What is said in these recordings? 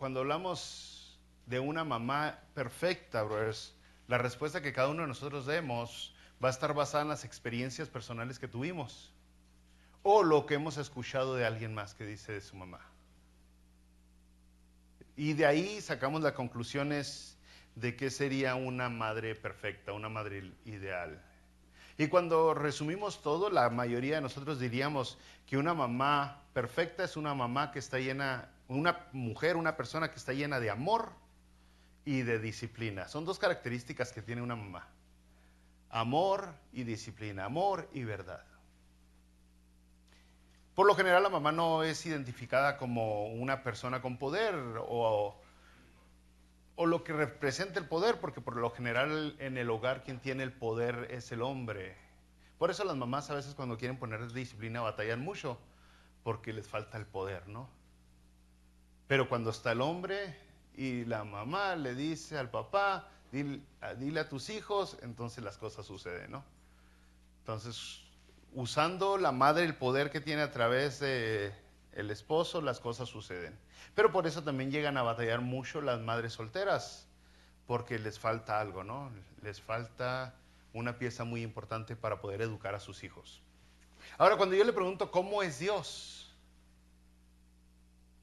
cuando hablamos de una mamá perfecta, brothers, la respuesta que cada uno de nosotros demos va a estar basada en las experiencias personales que tuvimos o lo que hemos escuchado de alguien más que dice de su mamá. Y de ahí sacamos las conclusiones de qué sería una madre perfecta, una madre ideal. Y cuando resumimos todo, la mayoría de nosotros diríamos que una mamá perfecta es una mamá que está llena, una mujer, una persona que está llena de amor y de disciplina. Son dos características que tiene una mamá. Amor y disciplina, amor y verdad. Por lo general la mamá no es identificada como una persona con poder o lo que representa el poder, porque por lo general en el hogar quien tiene el poder es el hombre. Por eso las mamás a veces cuando quieren poner disciplina batallan mucho, porque les falta el poder, ¿no? Pero cuando está el hombre y la mamá le dice al papá, dile a tus hijos, entonces las cosas suceden, ¿no? Entonces, usando la madre el poder que tiene a través de el esposo, las cosas suceden. Pero por eso también llegan a batallar mucho las madres solteras, porque les falta algo, ¿no? Les falta una pieza muy importante para poder educar a sus hijos. Ahora, cuando yo le pregunto cómo es Dios,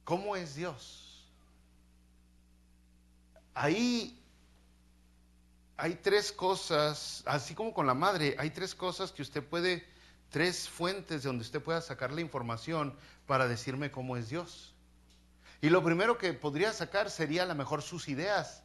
¿cómo es Dios? Ahí hay tres cosas, así como con la madre, hay tres cosas que usted puede, tres fuentes de donde usted pueda sacar la información para decirme cómo es Dios. Y lo primero que podría sacar sería a lo mejor sus ideas,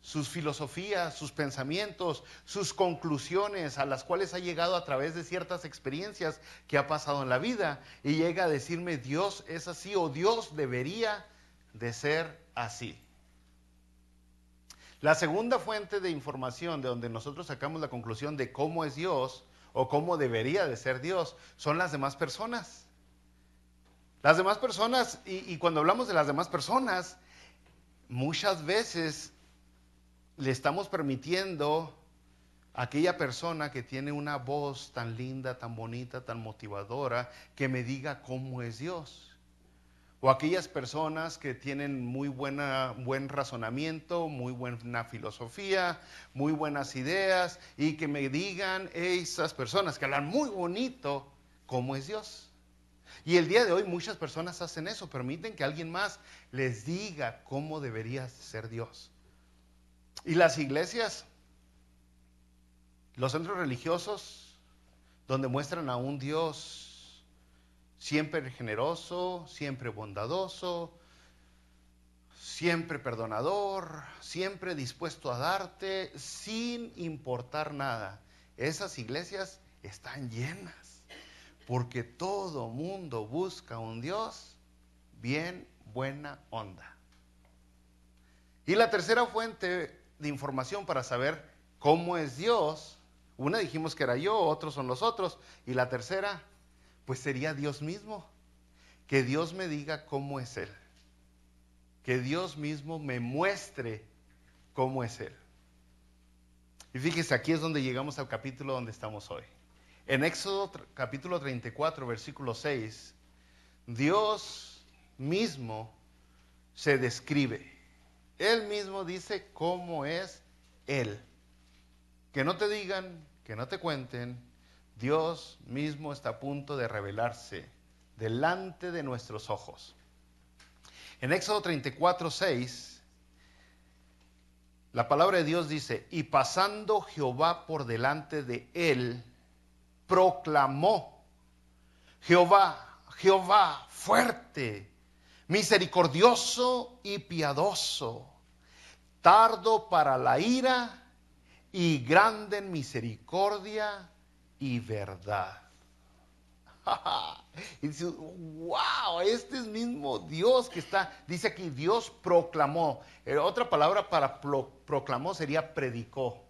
sus filosofías, sus pensamientos, sus conclusiones a las cuales ha llegado a través de ciertas experiencias que ha pasado en la vida y llega a decirme Dios es así o Dios debería de ser así. La segunda fuente de información de donde nosotros sacamos la conclusión de cómo es Dios o cómo debería de ser Dios son las demás personas. Las demás personas, y cuando hablamos de las demás personas, muchas veces le estamos permitiendo a aquella persona que tiene una voz tan linda, tan bonita, tan motivadora, que me diga cómo es Dios. O aquellas personas que tienen muy buen razonamiento, muy buena filosofía, muy buenas ideas, y que me digan esas personas que hablan muy bonito, cómo es Dios. Y el día de hoy muchas personas hacen eso, permiten que alguien más les diga cómo debería ser Dios. Y las iglesias, los centros religiosos, donde muestran a un Dios siempre generoso, siempre bondadoso, siempre perdonador, siempre dispuesto a darte, sin importar nada. Esas iglesias están llenas, porque todo mundo busca un Dios bien buena onda. Y la tercera fuente de información para saber cómo es Dios, una dijimos que era yo, otros son los otros, y la tercera, pues sería Dios mismo. Que Dios me diga cómo es Él. Que Dios mismo me muestre cómo es Él. Y fíjese, aquí es donde llegamos al capítulo donde estamos hoy. En Éxodo capítulo 34, versículo 6, Dios mismo se describe. Él mismo dice cómo es Él. Que no te digan, que no te cuenten, Dios mismo está a punto de revelarse delante de nuestros ojos. En Éxodo 34, 6, la palabra de Dios dice, y pasando Jehová por delante de él, proclamó, Jehová, Jehová, fuerte, misericordioso y piadoso, tardo para la ira y grande en misericordia y verdad. Y dice, wow, este es mismo Dios que está, dice aquí, Dios proclamó. Otra palabra para proclamó sería predicó.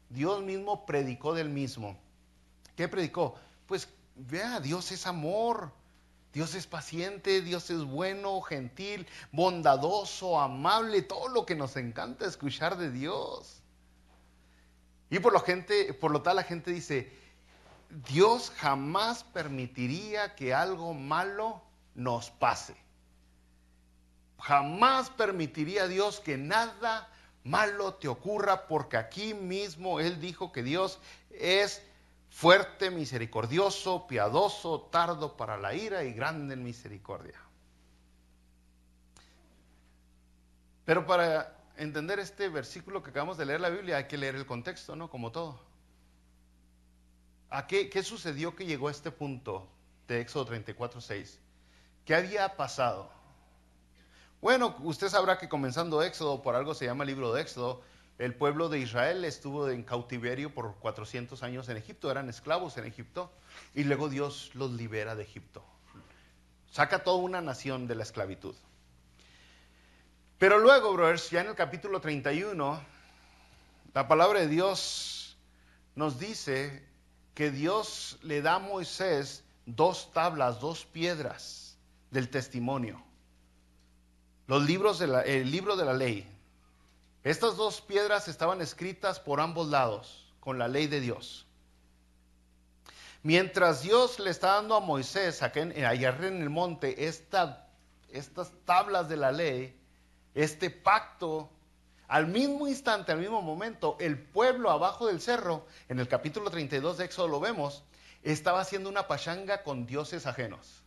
Dios mismo predicó del mismo. ¿Qué predicó? Pues vea, Dios es amor, Dios es paciente, Dios es bueno, gentil, bondadoso, amable, todo lo que nos encanta escuchar de Dios. Y por lo tal la gente dice, Dios jamás permitiría que algo malo nos pase. Jamás permitiría Dios que nada malo te ocurra, porque aquí mismo Él dijo que Dios es fuerte, misericordioso, piadoso, tardo para la ira y grande en misericordia. Pero para entender este versículo que acabamos de leer en la Biblia hay que leer el contexto, ¿no? Como todo. ¿Qué sucedió que llegó a este punto de Éxodo 34:6? ¿Qué había pasado? Bueno, usted sabrá que comenzando Éxodo, por algo se llama el libro de Éxodo, el pueblo de Israel estuvo en cautiverio por 400 años en Egipto, eran esclavos en Egipto, y luego Dios los libera de Egipto. Saca toda una nación de la esclavitud. Pero luego, brothers, ya en el capítulo 31, la palabra de Dios nos dice que Dios le da a Moisés 2 tablas, 2 piedras del testimonio. El libro de la ley. Estas 2 piedras estaban escritas por ambos lados, con la ley de Dios. Mientras Dios le está dando a Moisés, allá en el monte, estas tablas de la ley, este pacto, al mismo instante, al mismo momento, el pueblo abajo del cerro, en el capítulo 32 de Éxodo lo vemos, estaba haciendo una pachanga con dioses ajenos.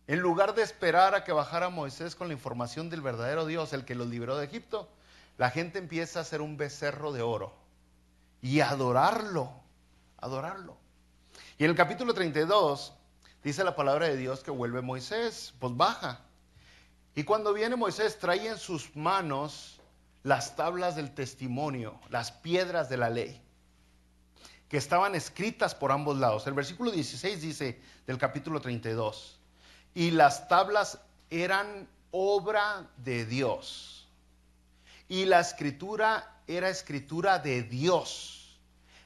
En lugar de esperar a que bajara Moisés con la información del verdadero Dios, el que los liberó de Egipto, la gente empieza a hacer un becerro de oro y adorarlo. Y en el capítulo 32 dice la palabra de Dios que vuelve Moisés, pues baja. Y cuando viene Moisés trae en sus manos las tablas del testimonio, las piedras de la ley, que estaban escritas por ambos lados. El versículo 16 dice del capítulo 32. Y las tablas eran obra de Dios. Y la escritura era escritura de Dios,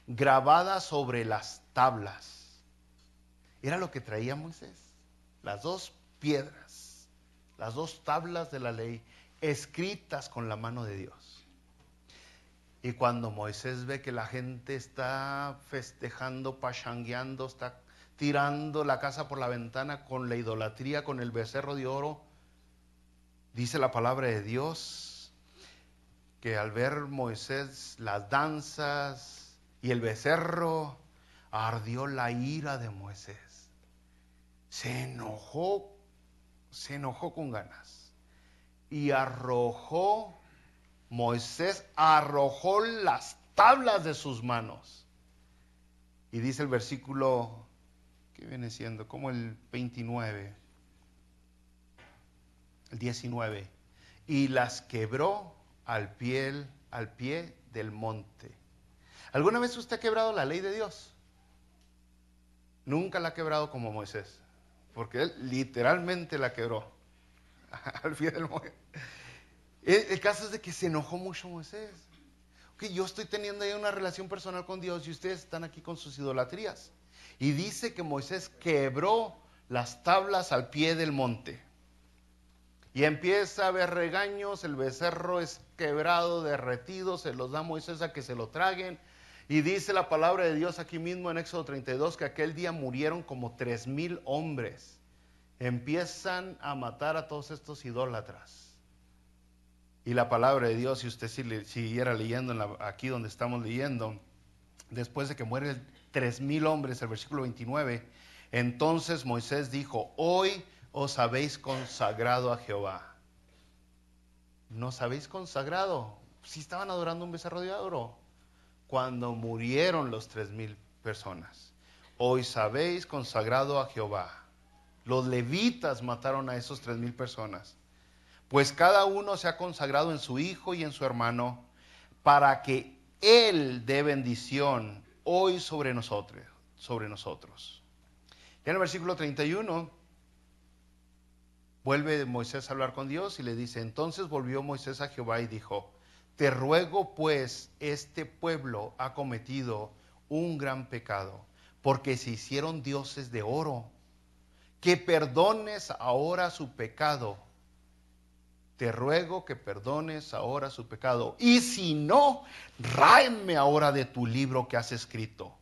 grabada sobre las tablas. Era lo que traía Moisés. Las 2 piedras, las 2 tablas de la ley, escritas con la mano de Dios. Y cuando Moisés ve que la gente está festejando, pachangueando, está tirando la casa por la ventana con la idolatría, con el becerro de oro, dice la palabra de Dios que al ver Moisés las danzas y el becerro, ardió la ira de Moisés. Se enojó con ganas y Moisés arrojó las tablas de sus manos. Y dice el versículo que viene siendo como el 29, el 19, y las quebró al pie del monte. ¿Alguna vez usted ha quebrado la ley de Dios? Nunca la ha quebrado como Moisés, porque él literalmente la quebró al pie del monte. El caso es de que se enojó mucho Moisés. Que yo estoy teniendo ahí una relación personal con Dios y ustedes están aquí con sus idolatrías. Y dice que Moisés quebró las tablas al pie del monte. Y empieza a haber regaños, el becerro es quebrado, derretido, se los da Moisés a que se lo traguen. Y dice la palabra de Dios aquí mismo en Éxodo 32 que aquel día murieron como 3,000 hombres. Empiezan a matar a todos estos idólatras. Y la palabra de Dios, si usted siguiera leyendo aquí donde estamos leyendo, después de que mueren 3,000 hombres, el versículo 29, entonces Moisés dijo, hoy os habéis consagrado a Jehová. ¿Nos habéis consagrado? Si estaban adorando un becerro de oro cuando murieron los 3,000 personas. Hoy habéis consagrado a Jehová. Los levitas mataron a esos 3,000 personas. Pues cada uno se ha consagrado en su hijo y en su hermano, para que Él dé bendición hoy sobre nosotros. Ya en el versículo 31, vuelve Moisés a hablar con Dios y le dice, entonces volvió Moisés a Jehová y dijo, te ruego pues, este pueblo ha cometido un gran pecado, porque se hicieron dioses de oro, que perdones ahora su pecado. Te ruego que perdones ahora su pecado. Y si no, ráeme ahora de tu libro que has escrito.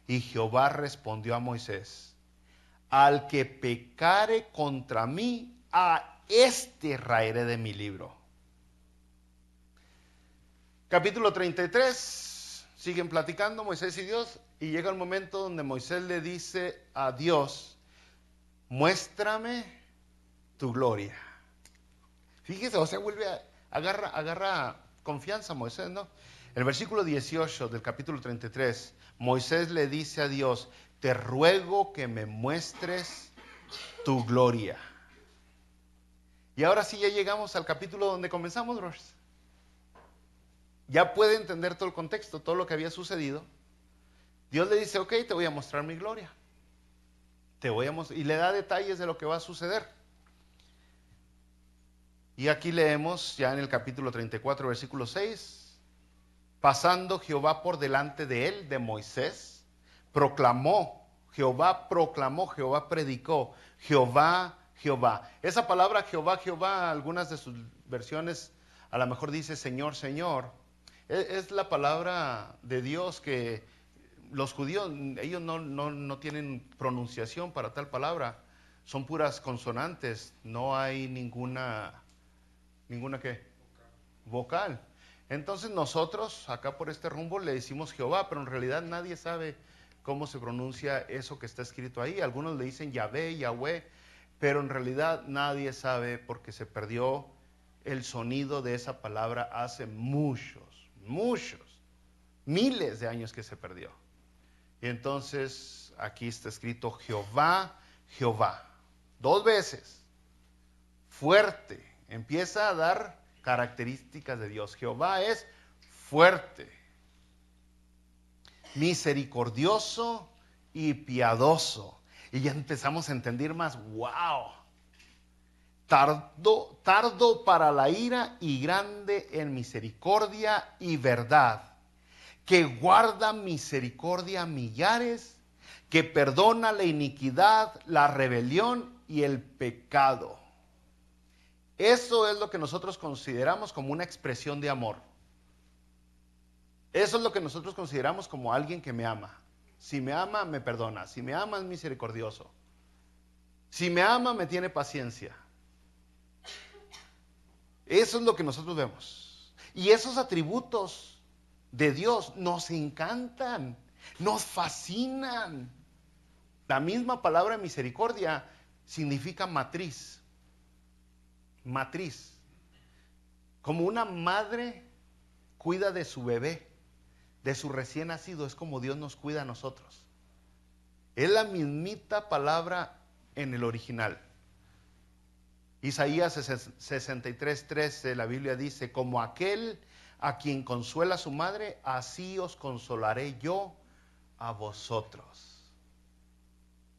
Y Jehová respondió a Moisés, al que pecare contra mí, a raeré de mi libro. Capítulo 33, siguen platicando Moisés y Dios, y llega el momento donde Moisés le dice a Dios, muéstrame tu gloria. Fíjese, o sea, agarra confianza Moisés, ¿no? El versículo 18 del capítulo 33, Moisés le dice a Dios, te ruego que me muestres tu gloria. Y ahora sí ya llegamos al capítulo donde comenzamos, brothers. Ya puede entender todo el contexto, todo lo que había sucedido. Dios le dice, ok, te voy a mostrar mi gloria. Y le da detalles de lo que va a suceder. Y aquí leemos ya en el capítulo 34, versículo 6. Pasando Jehová por delante de él, de Moisés, Jehová predicó, Jehová, Jehová. Esa palabra Jehová, Jehová, algunas de sus versiones a lo mejor dice Señor, Señor. Es la palabra de Dios que los judíos, ellos no tienen pronunciación para tal palabra. Son puras consonantes, no hay ninguna ¿qué? Vocal. Entonces nosotros acá por este rumbo le decimos Jehová, pero en realidad nadie sabe cómo se pronuncia eso que está escrito ahí. Algunos le dicen Yahvé, Yahweh, pero en realidad nadie sabe porque se perdió el sonido de esa palabra hace muchos, miles de años que se perdió. Y entonces aquí está escrito Jehová, Jehová. 2 veces. Fuerte. Empieza a dar características de Dios. Jehová es fuerte, misericordioso y piadoso. Y ya empezamos a entender más. ¡Wow! Tardo para la ira y grande en misericordia y verdad, que guarda misericordia a millares, que perdona la iniquidad, la rebelión y el pecado. Eso es lo que nosotros consideramos como una expresión de amor. Eso es lo que nosotros consideramos como alguien que me ama. Si me ama, me perdona. Si me ama, es misericordioso. Si me ama, me tiene paciencia. Eso es lo que nosotros vemos. Y esos atributos de Dios nos encantan, nos fascinan. La misma palabra misericordia significa matriz. Matriz. Como una madre cuida de su bebé, de su recién nacido, es como Dios nos cuida a nosotros. Es la mismita palabra en el original. Isaías 63:13, la Biblia dice, como aquel a quien consuela su madre, así os consolaré yo a vosotros.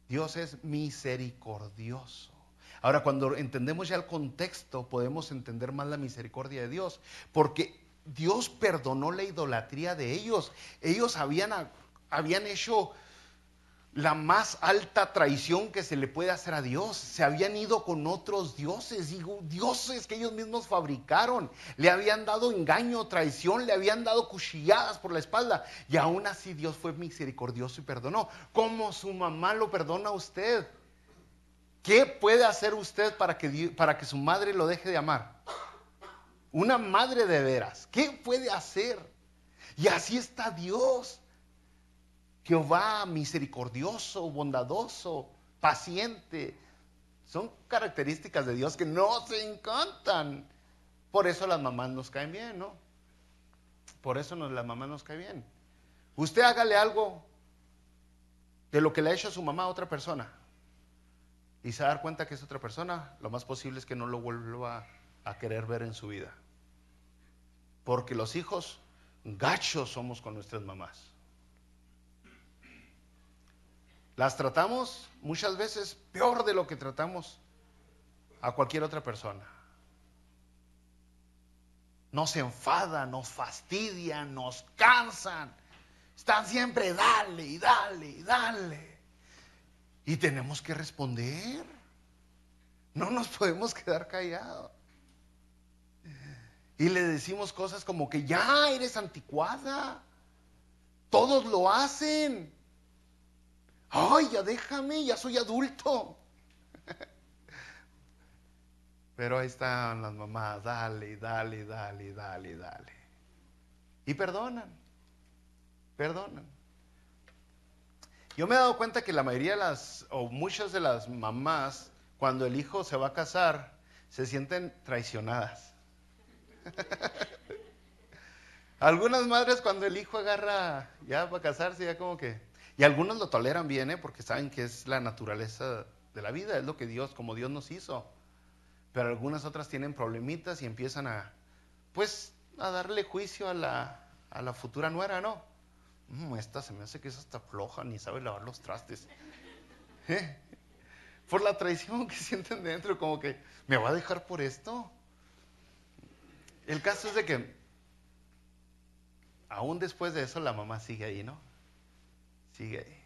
Dios es misericordioso. Ahora, cuando entendemos ya el contexto, podemos entender más la misericordia de Dios, porque Dios perdonó la idolatría de ellos. Ellos habían hecho la más alta traición que se le puede hacer a Dios. Se habían ido con otros dioses, dioses que ellos mismos fabricaron. Le habían dado engaño, traición, le habían dado cuchilladas por la espalda. Y aún así Dios fue misericordioso y perdonó. ¿Cómo su mamá lo perdona a usted? ¿Qué puede hacer usted para que su madre lo deje de amar? Una madre de veras. ¿Qué puede hacer? Y así está Dios. Jehová, misericordioso, bondadoso, paciente. Son características de Dios que nos encantan. Por eso las mamás nos caen bien, ¿no? Por eso las mamás nos caen bien. Usted hágale algo de lo que le ha hecho a su mamá a otra persona y se va a dar cuenta que es otra persona, lo más posible es que no lo vuelva a querer ver en su vida. Porque los hijos gachos somos con nuestras mamás. Las tratamos muchas veces peor de lo que tratamos a cualquier otra persona. Nos enfadan, nos fastidian, nos cansan. Están siempre dale y dale y dale. Y tenemos que responder. No nos podemos quedar callados. Y le decimos cosas como que ya eres anticuada. Todos lo hacen. Ay, ya déjame, ya soy adulto. Pero ahí están las mamás, dale, dale, dale, dale, dale. Y perdonan, perdonan. Yo me he dado cuenta que la mayoría de o muchas de las mamás, cuando el hijo se va a casar, se sienten traicionadas. Algunas madres cuando el hijo agarra ya para casarse, ya como que... Y algunos lo toleran bien, porque saben que es la naturaleza de la vida, es lo que Dios, como Dios nos hizo. Pero algunas otras tienen problemitas y empiezan pues, a darle juicio a la futura nuera, ¿no? Esta se me hace que es hasta floja, ni sabe lavar los trastes. ¿Eh? Por la traición que sienten dentro, como que, ¿me va a dejar por esto? El caso es de que, aún después de eso, la mamá sigue ahí, ¿no? Sigue ahí.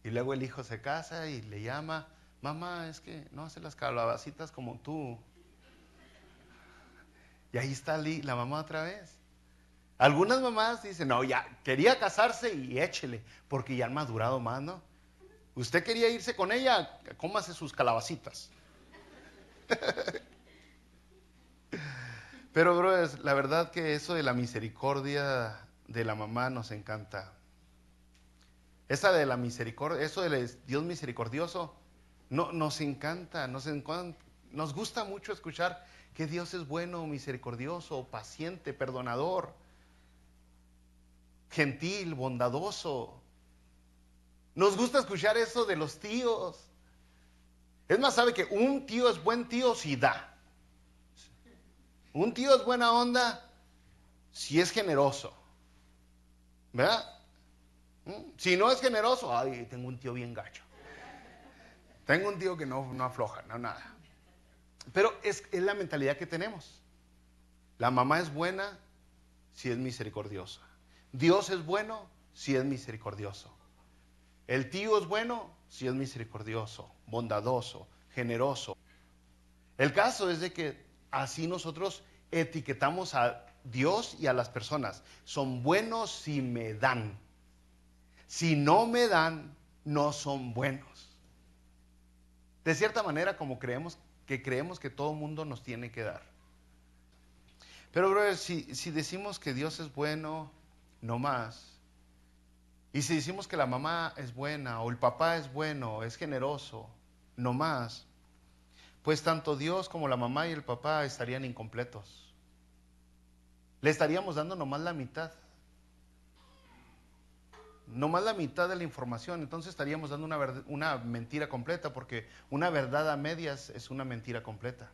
Y luego el hijo se casa y le llama, mamá, es que no hace las calabacitas como tú. Y ahí está la mamá otra vez. Algunas mamás dicen, no, ya, quería casarse y échele, porque ya han madurado más, ¿no? Usted quería irse con ella, cómase sus calabacitas. Pero, bro, la verdad que eso de la misericordia de la mamá nos encanta. Esa de la misericordia, eso de Dios misericordioso, no, nos encanta, nos gusta mucho escuchar que Dios es bueno, misericordioso, paciente, perdonador, gentil, bondadoso. Nos gusta escuchar eso de los tíos. Es más, sabe que un tío es buen tío si da. Un tío es buena onda si es generoso. ¿Verdad? Si no es generoso, ay, tengo un tío bien gacho. Tengo un tío que no afloja, no nada. Pero es la mentalidad que tenemos. La mamá es buena si es misericordiosa. Dios es bueno si es misericordioso. El tío es bueno si es misericordioso, bondadoso, generoso. El caso es de que así nosotros etiquetamos a Dios y a las personas. Son buenos si me dan. Si no me dan, no son buenos. De cierta manera, como creemos que todo mundo nos tiene que dar. Pero, brother, si decimos que Dios es bueno, no más. Y si decimos que la mamá es buena, o el papá es bueno, es generoso, no más, pues tanto Dios como la mamá y el papá estarían incompletos. Le estaríamos dando nomás la mitad. Nomás la mitad de la información. Entonces estaríamos dando una mentira completa, porque una verdad a medias es una mentira completa.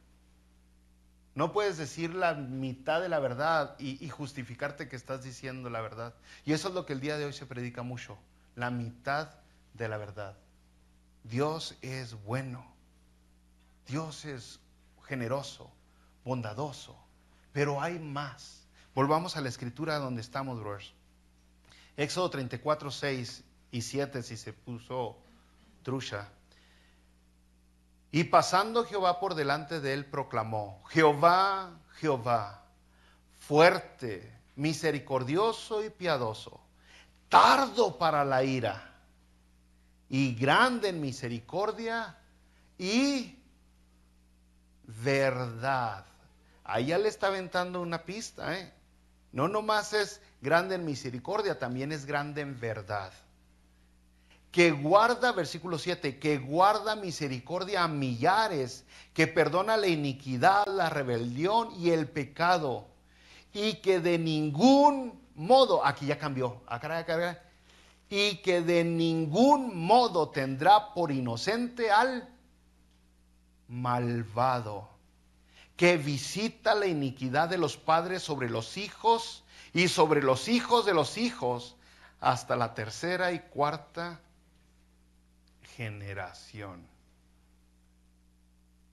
No puedes decir la mitad de la verdad y justificarte que estás diciendo la verdad. Y eso es lo que el día de hoy se predica mucho. La mitad de la verdad. Dios es bueno. Dios es generoso, bondadoso. Pero hay más. Volvamos a la escritura donde estamos, brothers. Éxodo 34, 6 y 7, si se puso trucha. Y pasando Jehová por delante de él, proclamó: Jehová, Jehová, fuerte, misericordioso y piadoso, tardo para la ira y grande en misericordia y verdad. Ahí ya le está aventando una pista, ¿eh? No nomás es grande en misericordia, también es grande en verdad. Que guarda, versículo 7, que guarda misericordia a millares, que perdona la iniquidad, la rebelión y el pecado, y que de ningún modo, aquí ya cambió, y que de ningún modo tendrá por inocente al malvado, que visita la iniquidad de los padres sobre los hijos y sobre los hijos de los hijos, hasta la tercera y cuarta generación.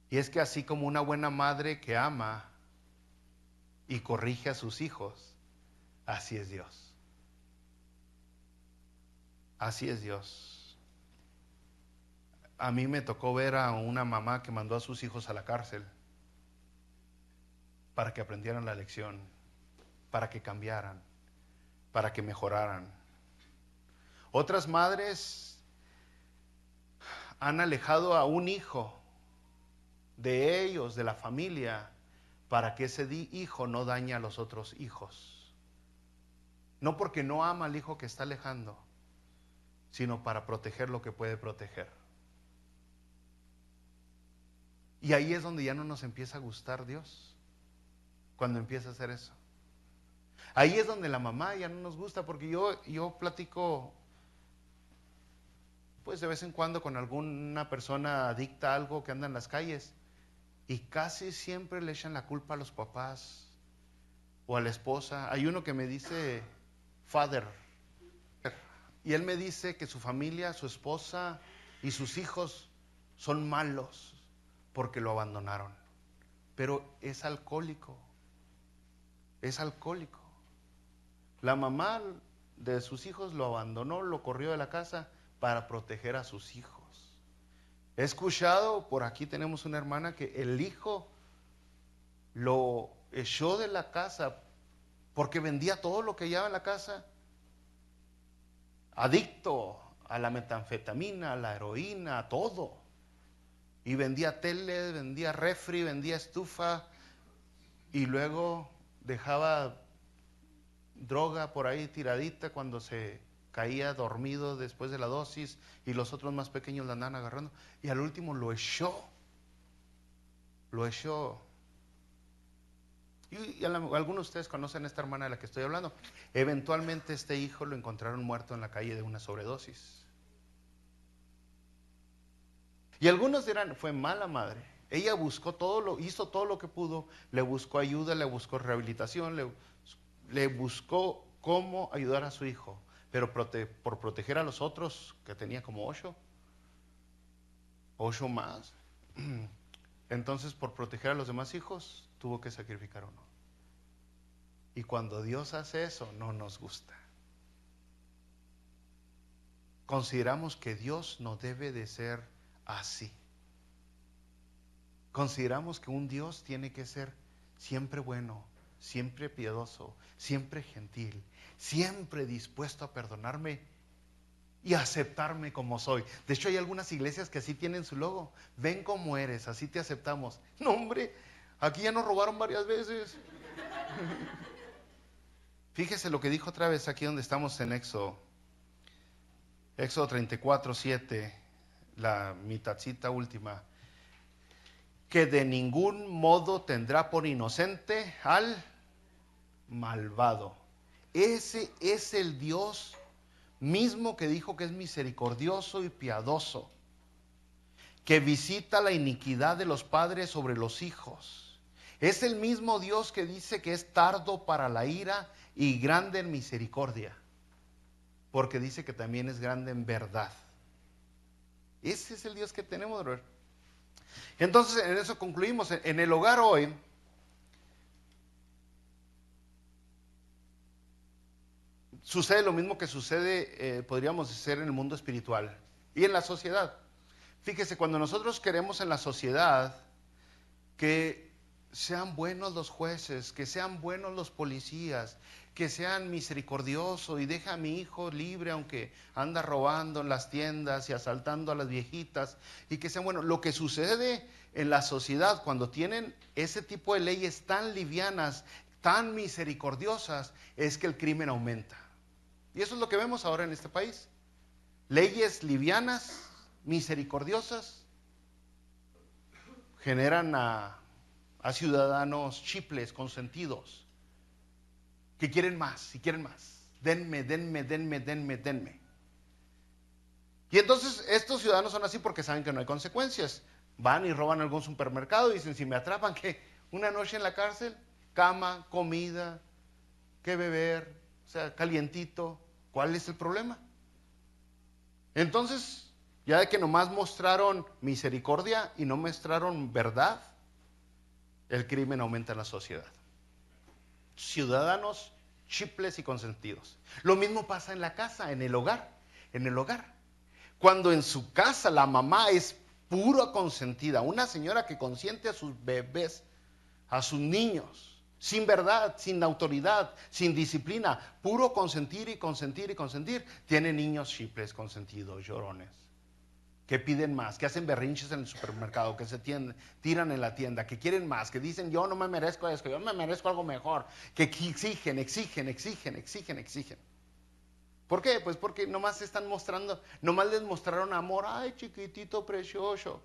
Y es que así como una buena madre que ama y corrige a sus hijos, así es Dios. Así es Dios. A mí me tocó ver a una mamá que mandó a sus hijos a la cárcel para que aprendieran la lección, para que cambiaran, para que mejoraran. Otras madres han alejado a un hijo de ellos, de la familia, para que ese hijo no dañe a los otros hijos. No porque no ama al hijo que está alejando, sino para proteger lo que puede proteger. Y ahí es donde ya no nos empieza a gustar Dios, cuando empieza a hacer eso. Ahí es donde la mamá ya no nos gusta, porque yo platico pues de vez en cuando con alguna persona adicta a algo que anda en las calles, y casi siempre le echan la culpa a los papás o a la esposa. Hay uno que me dice father, y él me dice que su familia, su esposa y sus hijos son malos porque lo abandonaron. Pero es alcohólico, es alcohólico. La mamá de sus hijos lo abandonó, lo corrió de la casa para proteger a sus hijos. He escuchado, por aquí tenemos una hermana que el hijo lo echó de la casa porque vendía todo lo que llevaba en la casa, adicto a la metanfetamina, a la heroína, a todo. Y vendía tele, vendía refri, vendía estufa, y luego dejaba droga por ahí tiradita cuando se caía dormido después de la dosis, y los otros más pequeños la andaban agarrando, y al último lo echó. Y algunos de ustedes conocen a esta hermana de la que estoy hablando. Eventualmente este hijo lo encontraron muerto en la calle de una sobredosis. Y algunos dirán, fue mala madre. Ella buscó hizo todo lo que pudo, le buscó ayuda, le buscó rehabilitación, le buscó cómo ayudar a su hijo. Pero por proteger a los otros, que tenía como 8 más, entonces por proteger a los demás hijos, tuvo que sacrificar uno. Y cuando Dios hace eso, no nos gusta. Consideramos que Dios no debe de ser así. Consideramos que un Dios tiene que ser siempre bueno, siempre piadoso, siempre gentil, siempre dispuesto a perdonarme y aceptarme como soy. De hecho, hay algunas iglesias que así tienen su logo. Ven como eres, así te aceptamos. No, hombre, aquí ya nos robaron varias veces. Fíjese lo que dijo otra vez aquí donde estamos en Éxodo 34:7, la mitadcita última. Que de ningún modo tendrá por inocente al malvado. Ese es el Dios mismo que dijo que es misericordioso y piadoso, que visita la iniquidad de los padres sobre los hijos. Es el mismo Dios que dice que es tardo para la ira y grande en misericordia, porque dice que también es grande en verdad. Ese es el Dios que tenemos, brother. Entonces, en eso concluimos. En el hogar hoy, sucede lo mismo que sucede, podríamos decir, en el mundo espiritual y en la sociedad. Fíjese, cuando nosotros queremos en la sociedad que sean buenos los jueces, que sean buenos los policías, que sean misericordiosos y deja a mi hijo libre aunque anda robando en las tiendas y asaltando a las viejitas, y que sean buenos. Lo que sucede en la sociedad cuando tienen ese tipo de leyes tan livianas, tan misericordiosas, es que el crimen aumenta. Y eso es lo que vemos ahora en este país. Leyes livianas, misericordiosas, generan a ciudadanos chiples, consentidos, que quieren más y quieren más. Denme, denme, denme, denme, denme. Y entonces estos ciudadanos son así porque saben que no hay consecuencias. Van y roban algún supermercado y dicen, si me atrapan, ¿qué? Una noche en la cárcel, cama, comida, qué beber, o sea, calientito. ¿Cuál es el problema? Entonces, ya de que nomás mostraron misericordia y no mostraron verdad, el crimen aumenta en la sociedad. Ciudadanos chiples y consentidos. Lo mismo pasa en la casa, en el hogar. En el hogar. Cuando en su casa la mamá es pura consentida, una señora que consiente a sus bebés, a sus niños, sin verdad, sin autoridad, sin disciplina, puro consentir y consentir y consentir, tiene niños chiples, consentidos, llorones. que piden más, que hacen berrinches en el supermercado, que se tiran en la tienda, que quieren más, que dicen yo no me merezco esto, yo me merezco algo mejor, que exigen. ¿Por qué? Pues porque nomás están mostrando, nomás les mostraron amor, ay chiquitito precioso.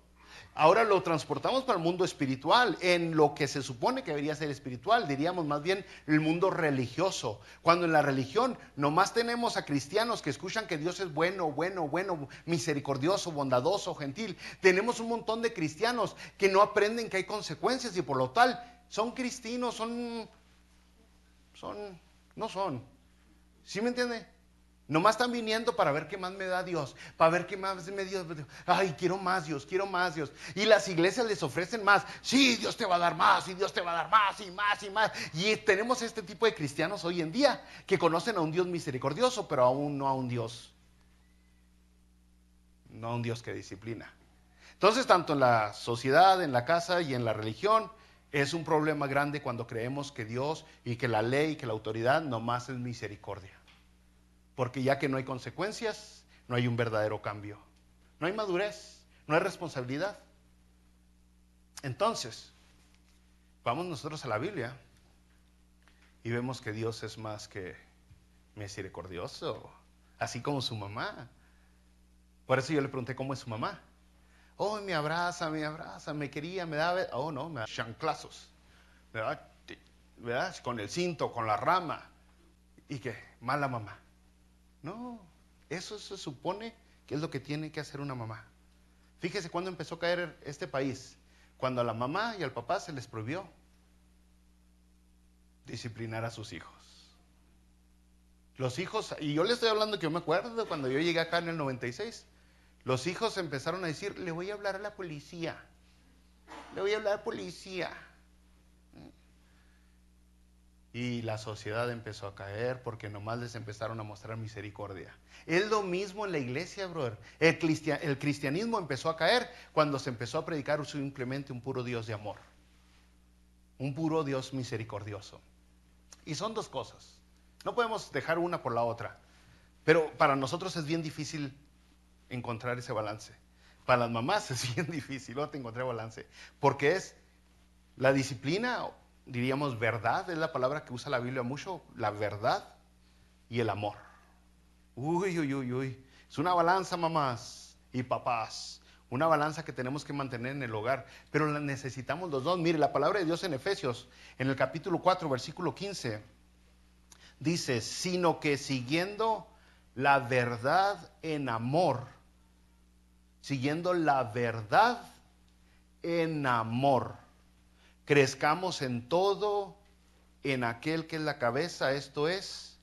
Ahora lo transportamos para el mundo espiritual, en lo que se supone que debería ser espiritual, diríamos más bien el mundo religioso. Cuando en la religión nomás tenemos a cristianos que escuchan que Dios es bueno, misericordioso, bondadoso, gentil. Tenemos un montón de cristianos que no aprenden que hay consecuencias y por lo tal son cristinos, no son. ¿Sí me entiende? Nomás están viniendo para ver qué más me da Dios, para ver qué más me dio. Ay, quiero más Dios. Y las iglesias les ofrecen más. Sí, Dios te va a dar más, y Dios te va a dar más, y más, y más. Y tenemos este tipo de cristianos hoy en día que conocen a un Dios misericordioso, pero aún no a un Dios que disciplina. Entonces, tanto en la sociedad, en la casa y en la religión, es un problema grande cuando creemos que Dios y que la ley, que la autoridad nomás es misericordia. Porque ya que no hay consecuencias, no hay un verdadero cambio. No hay madurez, no hay responsabilidad. Entonces, vamos nosotros a la Biblia y vemos que Dios es más que misericordioso, así como su mamá. Por eso yo le pregunté cómo es su mamá. Oh, me abraza, me quería, me daba, oh no, me da chanclazos, ¿verdad? Con el cinto, con la rama. ¿Y qué? Mala mamá. No, eso se supone que es lo que tiene que hacer una mamá. Fíjese cuando empezó a caer este país, cuando a la mamá y al papá se les prohibió disciplinar a sus hijos. Los hijos, y yo le estoy hablando que yo me acuerdo cuando yo llegué acá en el 96, los hijos empezaron a decir, le voy a hablar a la policía, le voy a hablar a la policía. Y la sociedad empezó a caer porque nomás les empezaron a mostrar misericordia. Es lo mismo en la iglesia, brother. El cristianismo empezó a caer cuando se empezó a predicar simplemente un puro Dios de amor. Un puro Dios misericordioso. Y son dos cosas. No podemos dejar una por la otra. Pero para nosotros es bien difícil encontrar ese balance. Para las mamás es bien difícil, no te encontré balance. Porque es la disciplina, diríamos verdad, es la palabra que usa la Biblia mucho, la verdad y el amor. Uy. Es una balanza, mamás y papás. Una balanza que tenemos que mantener en el hogar. Pero la necesitamos los dos. Mire, la palabra de Dios en Efesios, en el capítulo 4, versículo 15, dice, sino que siguiendo la verdad en amor, crezcamos en todo en aquel que es la cabeza, esto es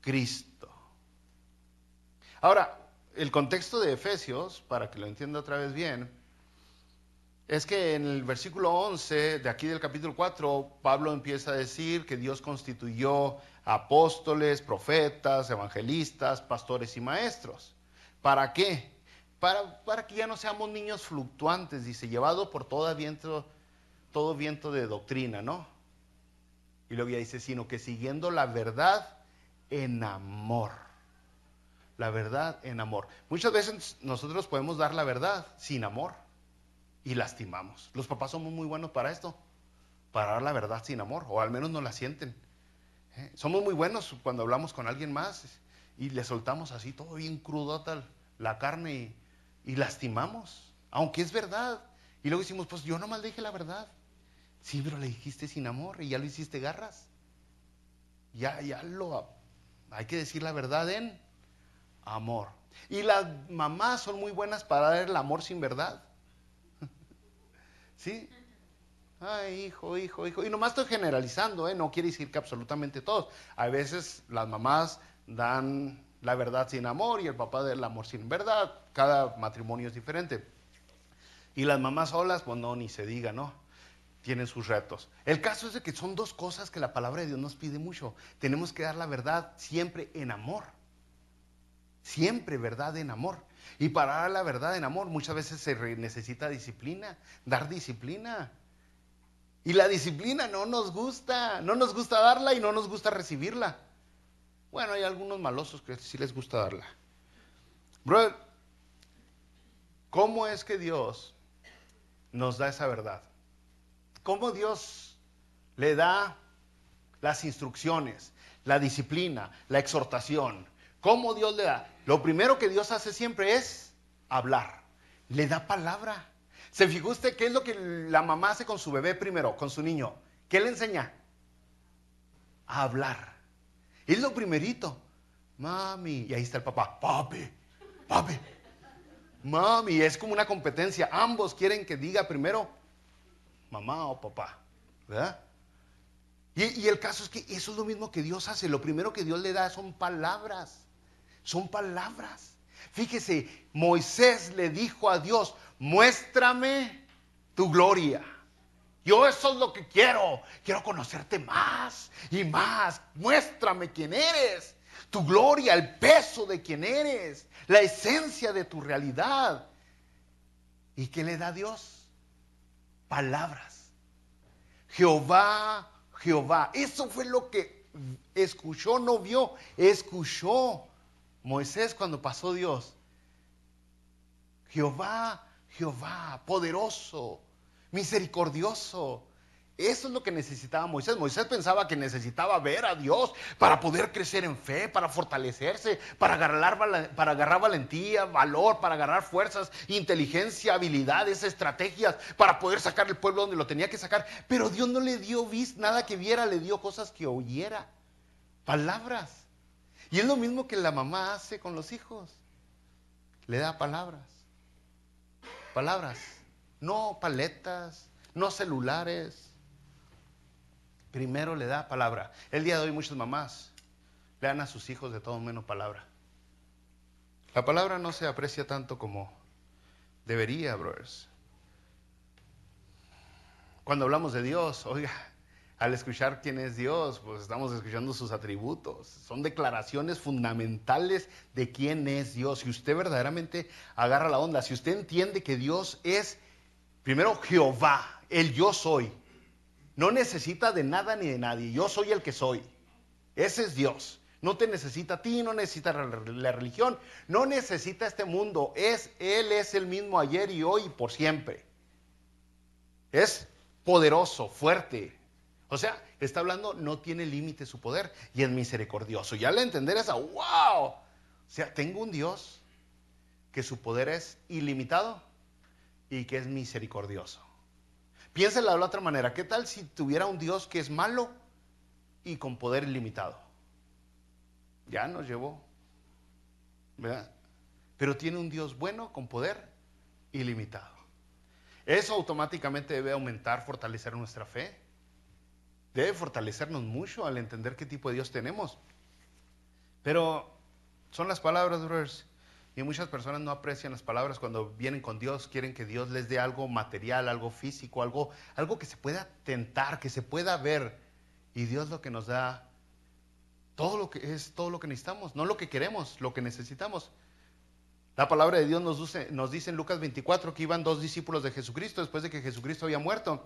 Cristo. Ahora, el contexto de Efesios, para que lo entienda otra vez bien, es que en el versículo 11 de aquí del capítulo 4, Pablo empieza a decir que Dios constituyó apóstoles, profetas, evangelistas, pastores y maestros. ¿Para qué? Para que ya no seamos niños fluctuantes, dice, llevados por todo viento de doctrina, ¿no? Y luego ya dice, sino que siguiendo la verdad en amor. La verdad en amor. Muchas veces nosotros podemos dar la verdad sin amor y lastimamos. Los papás somos muy buenos para esto, para dar la verdad sin amor, o al menos no la sienten. Somos muy buenos cuando hablamos con alguien más y le soltamos así todo bien crudota la carne y lastimamos, aunque es verdad. Y luego decimos, pues yo nomás le dije la verdad. Sí, pero le dijiste sin amor y ya lo hiciste garras. Hay que decir la verdad en amor. Y las mamás son muy buenas para dar el amor sin verdad. ¿Sí? Ay, hijo. Y nomás estoy generalizando, no quiere decir que absolutamente todos. A veces las mamás dan la verdad sin amor y el papá da el amor sin verdad. Cada matrimonio es diferente. Y las mamás solas, pues no, ni se diga, ¿no? Tienen sus retos. El caso es de que son dos cosas que la palabra de Dios nos pide mucho. Tenemos que dar la verdad siempre en amor. Siempre verdad en amor. Y para dar la verdad en amor muchas veces se necesita disciplina, dar disciplina. Y la disciplina no nos gusta darla y no nos gusta recibirla. Bueno, hay algunos malosos que sí les gusta darla. Brother, ¿Cómo es que Dios nos da esa verdad? ¿Cómo Dios le da las instrucciones, la disciplina, la exhortación? ¿Cómo Dios le da? Lo primero que Dios hace siempre es hablar. Le da palabra. ¿Se fijó usted qué es lo que la mamá hace con su bebé primero, con su niño? ¿Qué le enseña? A hablar. Es lo primerito. Mami. Y ahí está el papá. Papi, papi. Mami. Es como una competencia. Ambos quieren que diga primero mamá o papá. ¿Verdad? Y el caso es que eso es lo mismo que Dios hace. Lo primero que Dios le da son palabras. Son palabras. Fíjese, Moisés le dijo a Dios, muéstrame tu gloria. Yo eso es lo que quiero. Quiero conocerte más y más. Muéstrame quién eres. Tu gloria, el peso de quién eres. La esencia de tu realidad. ¿Y qué le da Dios? Palabras. Jehová, Jehová. Eso fue lo que escuchó, no vio. Escuchó Moisés cuando pasó Dios. Jehová, Jehová, poderoso, misericordioso. Eso es lo que necesitaba Moisés. Moisés pensaba que necesitaba ver a Dios para poder crecer en fe, para fortalecerse, para agarrar valentía, valor, para agarrar fuerzas, inteligencia, habilidades, estrategias, para poder sacar el pueblo donde lo tenía que sacar. Pero Dios no le dio nada que viera, le dio cosas que oyera, palabras. Y es lo mismo que la mamá hace con los hijos. Le da palabras. Palabras. No paletas, no celulares. Primero le da palabra. El día de hoy muchas mamás le dan a sus hijos de todo menos palabra. La palabra no se aprecia tanto como debería, brothers. Cuando hablamos de Dios, oiga, al escuchar quién es Dios, pues estamos escuchando sus atributos. Son declaraciones fundamentales de quién es Dios. Si usted verdaderamente agarra la onda, si usted entiende que Dios es, primero, Jehová, el yo soy. No necesita de nada ni de nadie. Yo soy el que soy. Ese es Dios. No te necesita a ti, no necesita la religión, no necesita este mundo. Él es el mismo ayer y hoy y por siempre. Es poderoso, fuerte. O sea, está hablando, no tiene límite su poder y es misericordioso. Y al entender esa, ¡wow! O sea, tengo un Dios que su poder es ilimitado y que es misericordioso. Piénsela de la otra manera. ¿Qué tal si tuviera un Dios que es malo y con poder ilimitado? Ya nos llevó, ¿verdad? Pero tiene un Dios bueno con poder ilimitado. Eso automáticamente debe aumentar, fortalecer nuestra fe. Debe fortalecernos mucho al entender qué tipo de Dios tenemos. Pero son las palabras, brothers. Y muchas personas no aprecian las palabras cuando vienen con Dios. Quieren que Dios les dé algo material, algo físico, algo que se pueda tentar, que se pueda ver. Y Dios lo que nos da, todo lo que necesitamos. No lo que queremos, lo que necesitamos. La palabra de Dios nos dice en Lucas 24 que iban dos discípulos de Jesucristo después de que Jesucristo había muerto.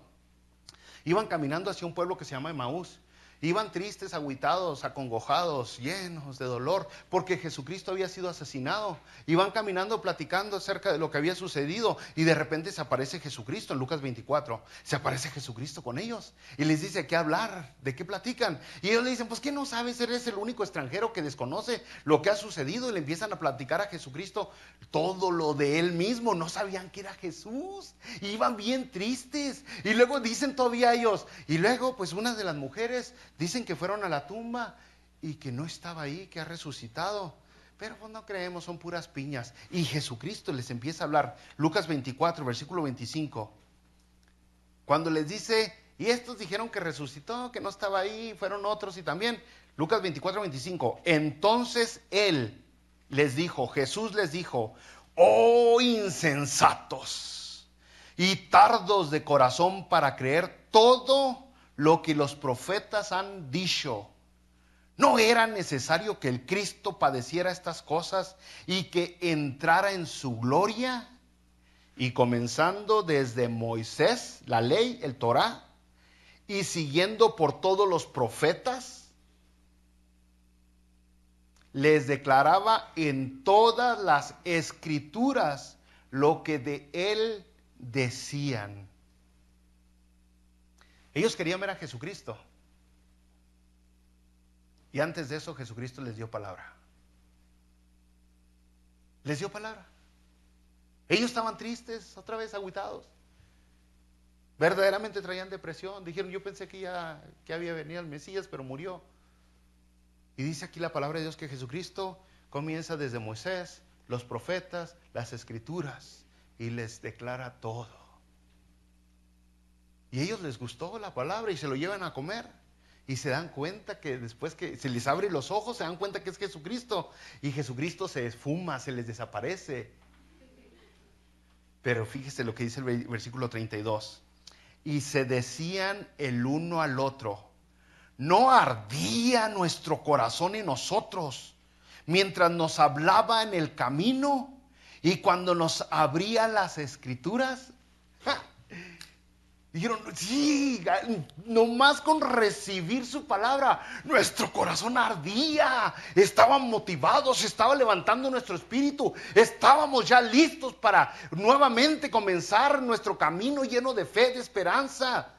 Iban caminando hacia un pueblo que se llama Emaús. Iban tristes, agüitados, acongojados, llenos de dolor, porque Jesucristo había sido asesinado. Iban caminando, platicando acerca de lo que había sucedido, y de repente se aparece Jesucristo en Lucas 24. Se aparece Jesucristo con ellos, y les dice, ¿qué hablar? ¿De qué platican? Y ellos le dicen, pues, ¿qué no sabes? Eres el único extranjero que desconoce lo que ha sucedido. Y le empiezan a platicar a Jesucristo todo lo de él mismo. No sabían que era Jesús. Iban bien tristes. Y luego dicen todavía ellos, y luego, pues, una de las mujeres dicen que fueron a la tumba y que no estaba ahí, que ha resucitado. Pero pues no creemos, son puras piñas. Y Jesucristo les empieza a hablar. Lucas 24, versículo 25. Cuando les dice, y estos dijeron que resucitó, que no estaba ahí, fueron otros y también. Lucas 24, 25. Entonces él les dijo, Jesús les dijo, oh insensatos y tardos de corazón para creer todo lo que los profetas han dicho. ¿No era necesario que el Cristo padeciera estas cosas y que entrara en su gloria? Y comenzando desde Moisés, la ley, el Torá, y siguiendo por todos los profetas, les declaraba en todas las escrituras lo que de él decían. Ellos querían ver a Jesucristo. Y antes de eso Jesucristo les dio palabra. Les dio palabra. Ellos estaban tristes, otra vez agüitados. Verdaderamente traían depresión. Dijeron, yo pensé que había venido el Mesías, pero murió. Y dice aquí la palabra de Dios que Jesucristo comienza desde Moisés, los profetas, las escrituras, y les declara todo. Y a ellos les gustó la palabra y se lo llevan a comer. Y se dan cuenta que después que se les abre los ojos, se dan cuenta que es Jesucristo. Y Jesucristo se esfuma, se les desaparece. Pero fíjese lo que dice el versículo 32. Y se decían el uno al otro, ¿no ardía nuestro corazón en nosotros mientras nos hablaba en el camino y cuando nos abría las escrituras? ¡Ja! Dijeron, sí, nomás con recibir su palabra, nuestro corazón ardía, estábamos motivados, se estaba levantando nuestro espíritu, estábamos ya listos para nuevamente comenzar nuestro camino lleno de fe, de esperanza.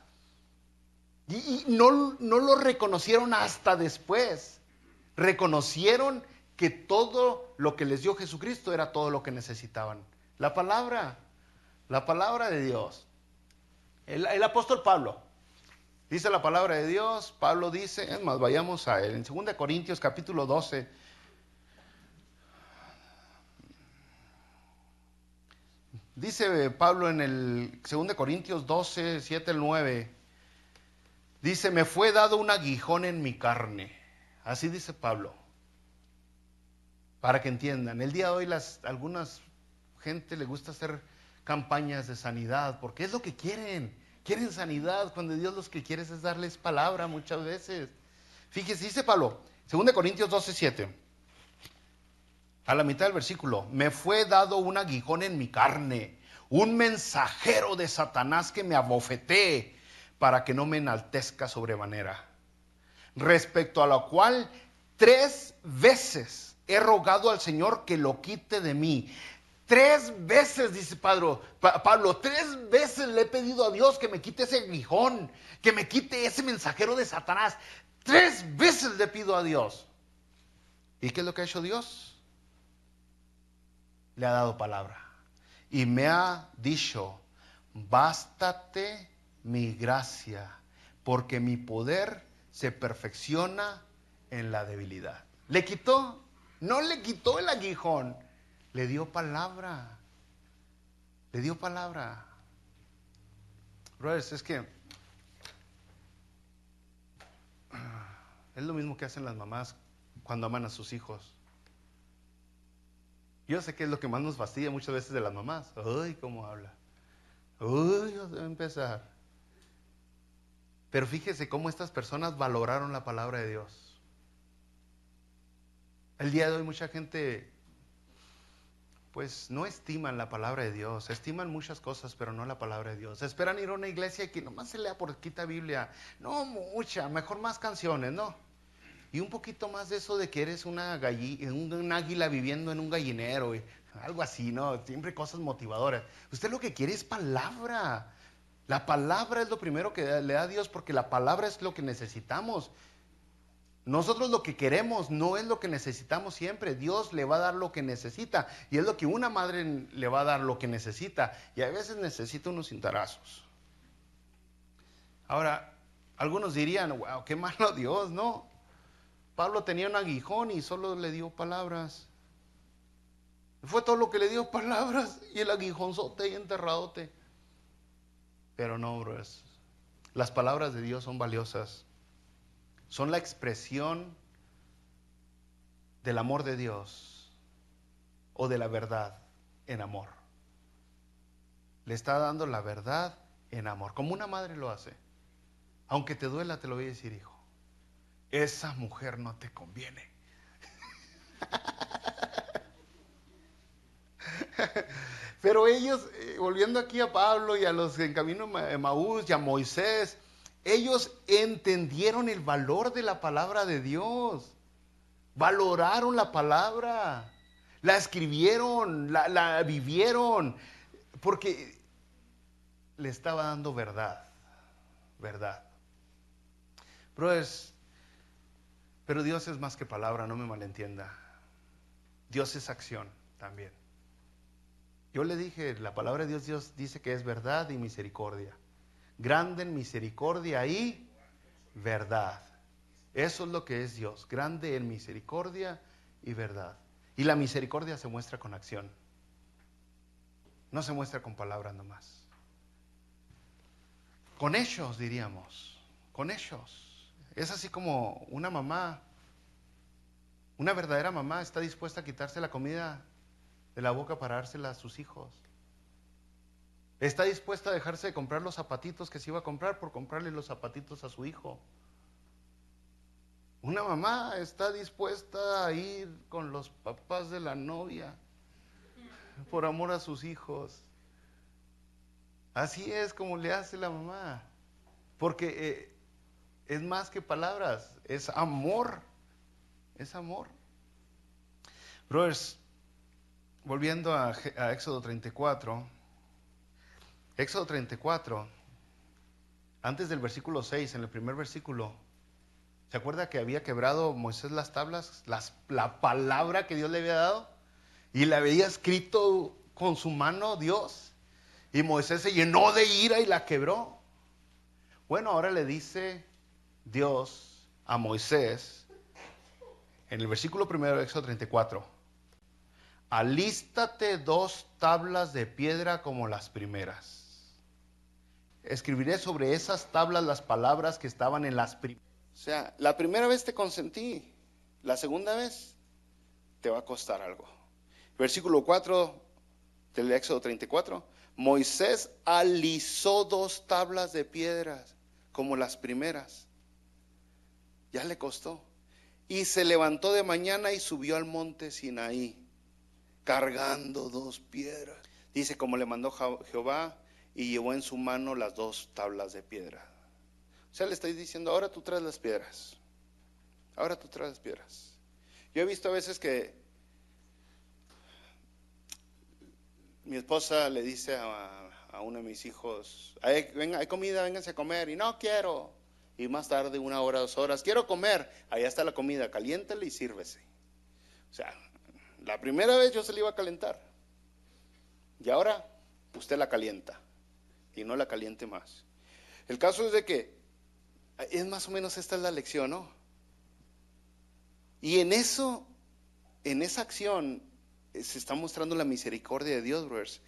Y no lo reconocieron hasta después. Reconocieron que todo lo que les dio Jesucristo era todo lo que necesitaban. La palabra de Dios. El apóstol Pablo, dice la palabra de Dios, Pablo dice, es más, vayamos a él, en 2 Corintios capítulo 12, dice Pablo en el 2 Corintios 12, 7 al 9, dice, me fue dado un aguijón en mi carne, así dice Pablo, para que entiendan, el día de hoy algunas gente le gusta hacer campañas de sanidad, porque es lo que quieren sanidad, cuando Dios lo que quiere es darles palabra muchas veces. Fíjese, dice Pablo, 2 Corintios 12, 7, a la mitad del versículo, me fue dado un aguijón en mi carne, un mensajero de Satanás que me abofetee, para que no me enaltezca sobremanera, respecto a lo cual 3 veces he rogado al Señor que lo quite de mí. 3 veces, dice Pablo, 3 veces le he pedido a Dios que me quite ese aguijón, que me quite ese mensajero de Satanás. 3 veces le pido a Dios. ¿Y qué es lo que ha hecho Dios? Le ha dado palabra. Y me ha dicho, bástate mi gracia, porque mi poder se perfecciona en la debilidad. ¿Le quitó? No le quitó el aguijón. Le dio palabra. Le dio palabra. Brothers, es que es lo mismo que hacen las mamás cuando aman a sus hijos. Yo sé que es lo que más nos fastidia muchas veces de las mamás. Uy, cómo habla. Uy, debe empezar. Pero fíjese cómo estas personas valoraron la palabra de Dios. El día de hoy mucha gente pues no estiman la palabra de Dios, estiman muchas cosas, pero no la palabra de Dios. Esperan ir a una iglesia que nomás se lea por quita Biblia. No mucha, mejor más canciones, ¿no? Y un poquito más de eso de que eres un águila viviendo en un gallinero, algo así, ¿no? Siempre cosas motivadoras. Usted lo que quiere es palabra. La palabra es lo primero que le da Dios, porque la palabra es lo que necesitamos. Nosotros lo que queremos no es lo que necesitamos siempre. Dios le va a dar lo que necesita. Y es lo que una madre le va a dar lo que necesita. Y a veces necesita unos cintarazos. Ahora, algunos dirían, wow, qué malo Dios, ¿no? Pablo tenía un aguijón y solo le dio palabras. Fue todo lo que le dio, palabras. Y el aguijonzote y enterradote. Pero no, brothers. Las palabras de Dios son valiosas. Son la expresión del amor de Dios o de la verdad en amor. Le está dando la verdad en amor, como una madre lo hace. Aunque te duela, te lo voy a decir, hijo. Esa mujer no te conviene. Pero ellos, volviendo aquí a Pablo y a los en camino a Emaús y a Moisés, ellos entendieron el valor de la palabra de Dios. Valoraron la palabra. la escribieron, la vivieron, porque le estaba dando verdad, verdad. Brothers, pero Dios es más que palabra, no me malentienda. Dios es acción también. Yo le dije, la palabra de Dios, Dios dice que es verdad y misericordia. Grande en misericordia y verdad. Eso es lo que es Dios, grande en misericordia y verdad. Y la misericordia se muestra con acción. No se muestra con palabras nomás. Con hechos, diríamos. Con hechos. Es así como una mamá, una verdadera mamá está dispuesta a quitarse la comida de la boca para dársela a sus hijos. Está dispuesta a dejarse de comprar los zapatitos que se iba a comprar por comprarle los zapatitos a su hijo. Una mamá está dispuesta a ir con los papás de la novia por amor a sus hijos. Así es como le hace la mamá. Porque es más que palabras, es amor. Es amor. Brothers, volviendo a Éxodo 34. Éxodo 34, antes del versículo 6, en el primer versículo, ¿se acuerda que había quebrado Moisés las tablas? La palabra que Dios le había dado. Y la había escrito con su mano Dios. Y Moisés se llenó de ira y la quebró. Bueno, ahora le dice Dios a Moisés, en el versículo primero de Éxodo 34, alístate 2 tablas de piedra como las primeras. Escribiré sobre esas tablas las palabras que estaban en las primeras. O sea, la primera vez te consentí, la segunda vez te va a costar algo. Versículo 4 del Éxodo 34. Moisés alisó 2 tablas de piedras como las primeras. Ya le costó. Y se levantó de mañana y subió al monte Sinaí, cargando 2 piedras. Dice, como le mandó Jehová, y llevó en su mano las 2 tablas de piedra. O sea, le estoy diciendo, ahora tú traes las piedras. Ahora tú traes las piedras. Yo he visto a veces que mi esposa le dice a uno de mis hijos, venga, hay comida, vénganse a comer. Y no quiero. Y más tarde, 1 hora, 2 horas, quiero comer. Allá está la comida, caliéntale y sírvese. O sea, la primera vez yo se la iba a calentar. Y ahora usted la calienta. Y no la caliente más. El caso es de que es más o menos esta es la lección, ¿no? Y en eso, en esa acción, se está mostrando la misericordia de Dios, brothers.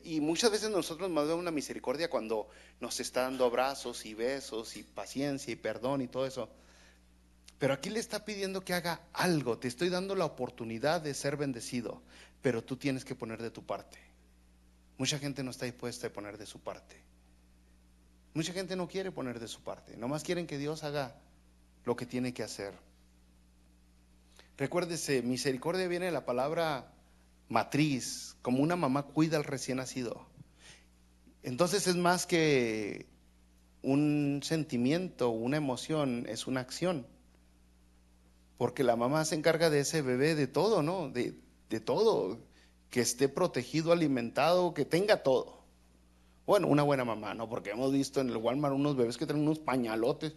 Y muchas veces nosotros más vemos la misericordia cuando nos está dando abrazos y besos y paciencia y perdón y todo eso. Pero aquí le está pidiendo que haga algo. Te estoy dando la oportunidad de ser bendecido, pero tú tienes que poner de tu parte. Mucha gente no está dispuesta a poner de su parte. Mucha gente no quiere poner de su parte. Nomás quieren que Dios haga lo que tiene que hacer. Recuérdese, misericordia viene de la palabra matriz, como una mamá cuida al recién nacido. Entonces es más que un sentimiento, una emoción, es una acción. Porque la mamá se encarga de ese bebé de todo, ¿no? De todo. Que esté protegido, alimentado, que tenga todo. Bueno, una buena mamá, ¿no? Porque hemos visto en el Walmart unos bebés que traen unos pañalotes.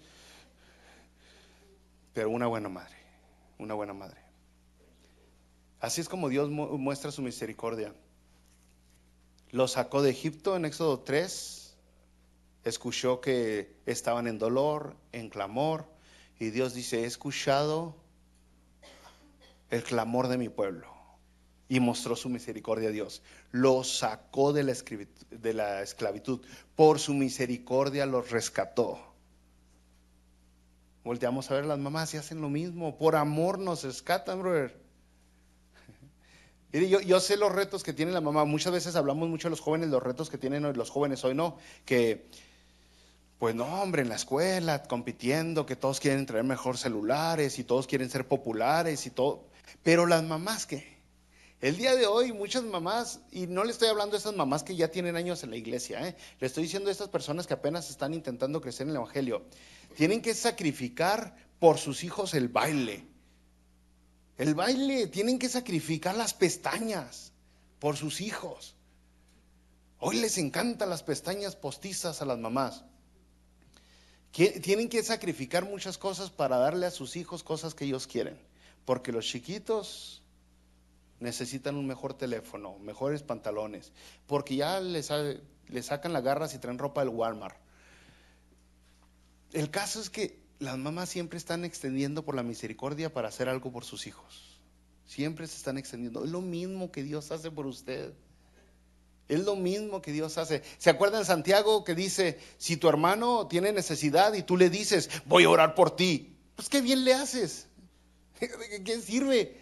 Pero una buena madre, una buena madre. Así es como Dios muestra su misericordia. Los sacó de Egipto en Éxodo 3. Escuchó que estaban en dolor, en clamor. Y Dios dice, he escuchado el clamor de mi pueblo. Y mostró su misericordia a Dios. Los sacó de la esclavitud. Por su misericordia los rescató. Volteamos a ver, las mamás y hacen lo mismo. Por amor nos rescatan, brother. Mire, yo sé los retos que tiene la mamá. Muchas veces hablamos mucho de los jóvenes, los retos que tienen los jóvenes hoy, ¿no? Que, pues no, hombre, en la escuela, compitiendo, que todos quieren traer mejor celulares y todos quieren ser populares y todo. Pero las mamás, ¿qué? El día de hoy muchas mamás, y no le estoy hablando de esas mamás que ya tienen años en la iglesia, le estoy diciendo a estas personas que apenas están intentando crecer en el evangelio, tienen que sacrificar por sus hijos el baile, El baile, tienen que sacrificar las pestañas por sus hijos. Hoy les encantan las pestañas postizas a las mamás. Tienen que sacrificar muchas cosas para darle a sus hijos cosas que ellos quieren. Porque los chiquitos necesitan un mejor teléfono, mejores pantalones. Porque ya les sacan las garras y traen ropa del Walmart. El caso es que las mamás siempre están extendiendo por la misericordia para hacer algo por sus hijos. Siempre se están extendiendo. Es lo mismo que Dios hace por usted. Es lo mismo que Dios hace. ¿Se acuerdan Santiago que dice, si tu hermano tiene necesidad y tú le dices, voy a orar por ti? Pues qué bien le haces. ¿De qué sirve?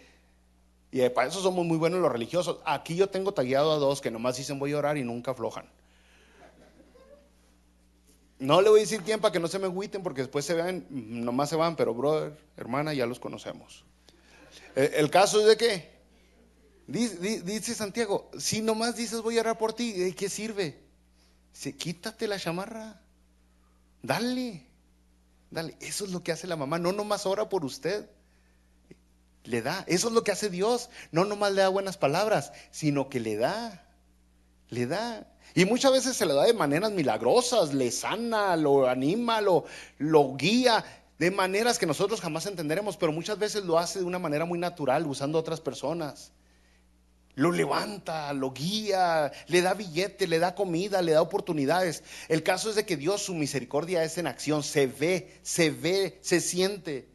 Y para eso somos muy buenos los religiosos. Aquí yo tengo tagueado a 2 que nomás dicen voy a orar y nunca aflojan. No le voy a decir quién para que no se me agüiten porque después se vean, nomás se van, pero brother, hermana, ya los conocemos. El caso es de que dice Santiago, si nomás dices voy a orar por ti, ¿de qué sirve? Quítate la chamarra, dale. Eso es lo que hace la mamá, no nomás ora por usted, le da. Eso es lo que hace Dios, no nomás le da buenas palabras, sino que le da. Y muchas veces se le da de maneras milagrosas, le sana, lo anima, lo guía, de maneras que nosotros jamás entenderemos, pero muchas veces lo hace de una manera muy natural, usando a otras personas. Lo levanta, lo guía, le da billete, le da comida, le da oportunidades. El caso es de que Dios, su misericordia es en acción, se ve, se siente.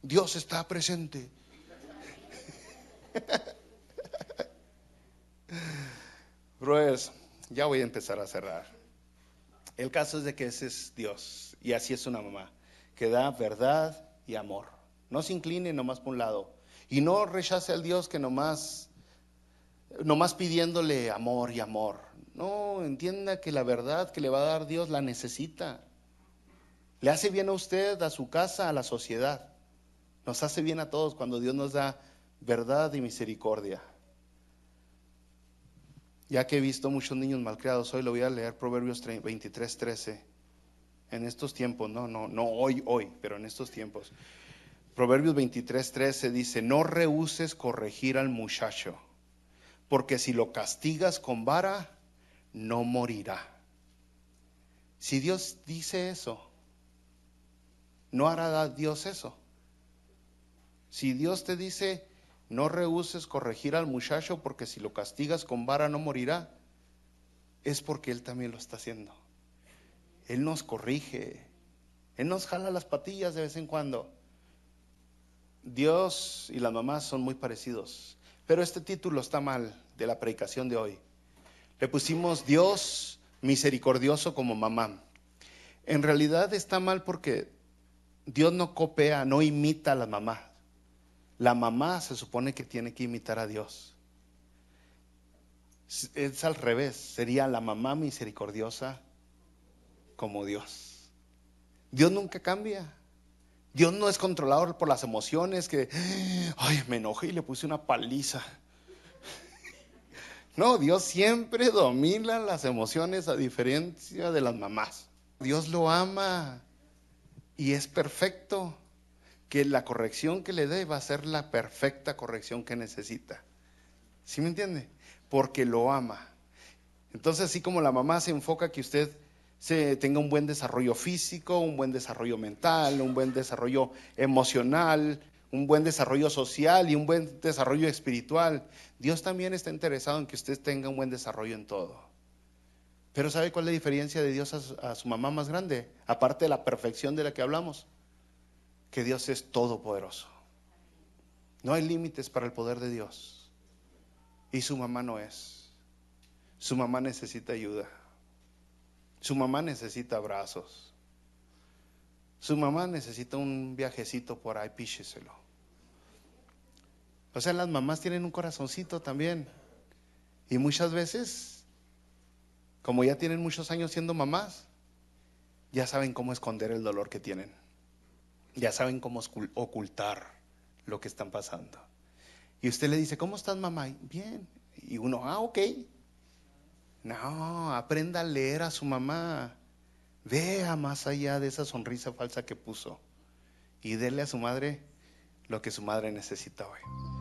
Dios está presente. Pues ya voy a empezar a cerrar. El caso es de que ese es Dios y así es una mamá, que da verdad y amor. No se incline nomás por un lado y no rechace al Dios que nomás pidiéndole amor y amor. No, entienda que la verdad que le va a dar Dios la necesita. Le hace bien a usted, a su casa, a la sociedad. Nos hace bien a todos cuando Dios nos da verdad y misericordia. Ya que he visto muchos niños malcriados, hoy le voy a leer Proverbios 23:13. En estos tiempos, no hoy, pero en estos tiempos. Proverbios 23:13 dice, no rehúses corregir al muchacho, porque si lo castigas con vara, no morirá. Si Dios dice eso, ¿no hará Dios eso? Si Dios te dice, no rehuses corregir al muchacho, porque si lo castigas con vara no morirá, es porque Él también lo está haciendo. Él nos corrige, Él nos jala las patillas de vez en cuando. Dios y las mamás son muy parecidos, pero este título está mal de la predicación de hoy. Le pusimos Dios misericordioso como mamá. En realidad está mal porque Dios no copia, no imita a la mamá. La mamá se supone que tiene que imitar a Dios. Es al revés, sería la mamá misericordiosa como Dios. Dios nunca cambia. Dios no es controlador por las emociones que, ay, me enojé y le puse una paliza. No, Dios siempre domina las emociones a diferencia de las mamás. Dios lo ama y es perfecto, que la corrección que le dé va a ser la perfecta corrección que necesita. ¿Sí me entiende? Porque lo ama. Entonces, así como la mamá se enfoca que usted tenga un buen desarrollo físico, un buen desarrollo mental, un buen desarrollo emocional, un buen desarrollo social y un buen desarrollo espiritual, Dios también está interesado en que usted tenga un buen desarrollo en todo. Pero ¿sabe cuál es la diferencia de Dios a su mamá más grande? Aparte de la perfección de la que hablamos, que Dios es todopoderoso. No hay límites para el poder de Dios. Y su mamá no es. Su mamá necesita ayuda. Su mamá necesita abrazos. Su mamá necesita un viajecito por ahí, pícheselo. O sea, las mamás tienen un corazoncito también. Y muchas veces, como ya tienen muchos años siendo mamás, ya saben cómo esconder el dolor que tienen. Ya saben cómo ocultar lo que están pasando. Y usted le dice, ¿cómo estás, mamá? Bien. Y uno, ok. No, aprenda a leer a su mamá. Vea más allá de esa sonrisa falsa que puso. Y dele a su madre lo que su madre necesita hoy.